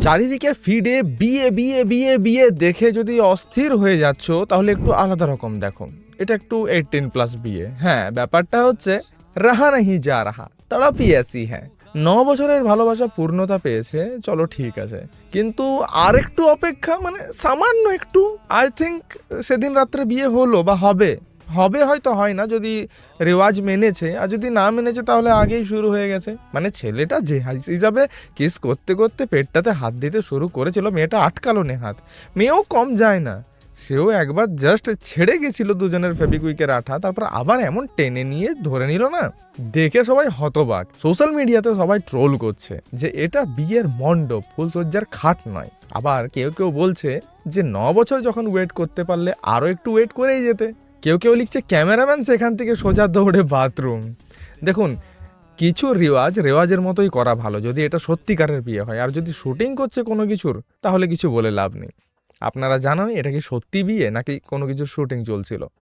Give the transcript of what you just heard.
চারিদিকে ফিডে বিয়ে বিয়ে বিয়ে বিয়ে দেখে যদি অস্থির হয়ে যাচ্ছ তাহলে একটু আলাদা রকম দেখো। এটা একটু 18+ বিয়ে। হ্যাঁ, ব্যাপারটা হচ্ছে রাহা নাহি যা রাহা, তড়পই এসি হ্যাঁ। 9 বছরের ভালোবাসা পূর্ণতা পেয়েছে, চলো ঠিক আছে, কিন্তু আর একটু অপেক্ষা, মানে সামান্য একটু। আই থিঙ্ক সেদিন রাত্রে বিয়ে হলো বা হবে, হবে হয়তো হয় না যদি রেওয়াজ মেনেছে, আর যদি না মেনেছে তাহলে আগেই শুরু হয়ে গেছে। মানে ছেলেটা যে হিসাবে কিস করতে করতে পেটটাতে হাত দিতে শুরু করেছিল, মেয়েটা আটকালো নেহাত। মেয়েও কম যায় না, সেও একবার জাস্ট ছেড়ে গেছিল দুজনের ফেবিকুইকের আঠা, তারপর আবার এমন টেনে নিয়ে ধরে নিল না, দেখে সবাই হতবাক। সোশ্যাল মিডিয়াতে সবাই ট্রোল করছে যে এটা বিয়ের মণ্ডপ, ফুলসজ্জার খাট নয়। আবার কেউ কেউ বলছে যে 9 বছর যখন ওয়েট করতে পারলে আরও একটু ওয়েট করেই যেতে। কেউ কেউ লিখছে ক্যামেরাম্যান সেখান থেকে সোজা দৌড়ে বাথরুম। দেখুন, কিছু রেওয়াজের মতোই করা ভালো যদি এটা সত্যিকারের বিয়ে হয়। আর যদি শুটিং করছে কোনো কিছুর, তাহলে কিছু বলে লাভ নেই। আপনারা জানান এটা কি সত্যি বিয়ে নাকি কোনো কিছুর শুটিং চলছিল।